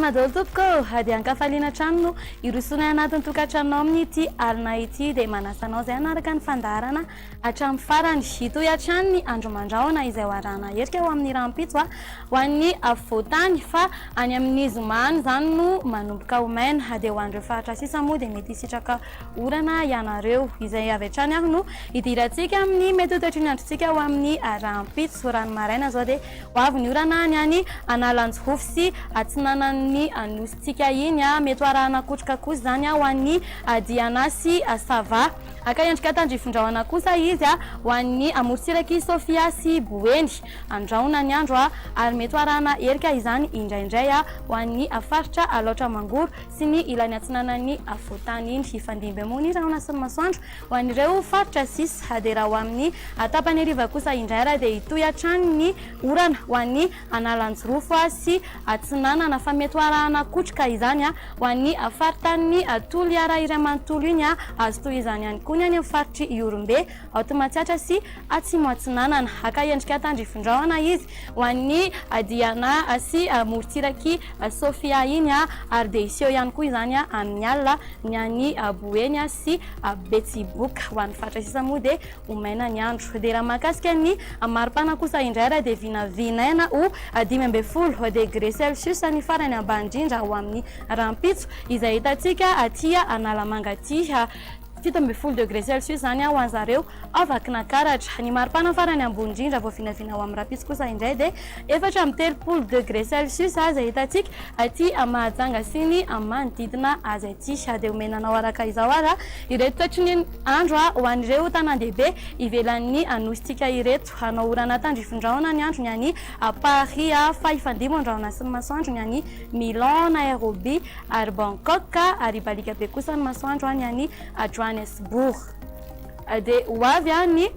madolo tompoko dia ankafaliana trano irosona anatin'ny tokantrano amin'ity alina ity dia manasanao zay anaraka ny fandarana hatramin'ny farany itoy hatrany ny andro mandrahona izay hoarahana herika ho amin'ny rahampitso ho an'ny avoatany fa any amin'ny zomany zany no manomboka omaina dia ho an'ireo faritra sisa moa dia mety hisitraka orana ianareo izay avy hatrany ary no idirantsika amin'ny mety toetriny androntsika ho amin'ny rahampitso rano maraina zao dia ho avy ny orana ny any analanjofo sy atsinanan'ny anositsika iny mety hoarahana kotroka kosa zany ho an'ny diana sy sava aka endrika tandrifondrahona kosa izy ho an'ny amorotsiraky sofia sy boeny andrahona ny andro ary mety hoarahana herika izany indraindray ho an'ny faritra aloatra mangoro sy ny ilany atsinanan'ny avotany iny ifandimby mony rahona sy ny masoandro ho an'ireo faritra sisa dia raha ho amin'ny tapany ariva kosa indray raha dia hitoy hatrany ny orana ho an'ny analanjorofo sy atsinanana fa mety hoarahana kotroka izany ho an'ny faritany tolo ara iray manontolo iny azo toy izany ihany koa ny any amin'ny faritry iorombe automatsiatra sy atsimo atsinanana aka endrika tandrifondrahona izy ho an'ny diana sy morotsiraky sofia iny ary dia iseo ihany koa izany amin'ny alina ny any boeny sy betsiboka ho an'ny faritra sisa moa dia omaina ny andro dia raha mahakasika ny maripana kosa indray raha dia vinavinaina ho 10 degré celsius ny farany ambany indrindra ho amin'ny rahampitso izay hitantsika atia analamanga ty 17 degré celsius zany ho an'zareo avakina karatra ny maripana farany ambony indrindra vao vinavina ho amin'ny rahampitso kosa indray dia 4 degré celsius zay hitantsika aty mahajanga sy ny manodidina azy aty dia omenanao araka izao ary ireto toetry ny andro ho an'ireo tanan-dehibe ivelan'ny anositsika ireto hanao orana tandrifondrahona ny andro ny any Paris fa ifandimo andrahona sy ny masoandro ny any Milan Nairobi ary Bangkok ary balika be kosa ny masoandro ny any Johannesburg dia ho avy ny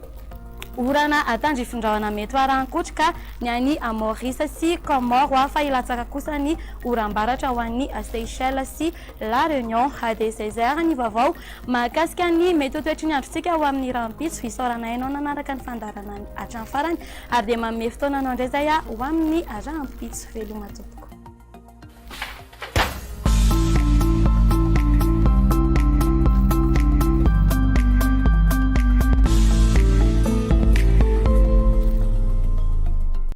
orana tandrifondrahona mety hoarahan-kotroka ny any Maurice sy Comore fa ilatsaka kosa ny oram-baratra ho an'ny Seychelles sy La Réunion dia izay zay ary ny vaovao mahakasika ny mety toetry ny androntsika ho amin'ny rahampitso isaorana hainao nanaraka ny fandarana hatramin'ny farany ary dia manome fotoana anao indray zay ho amin'ny rahampitso veloma tompoko.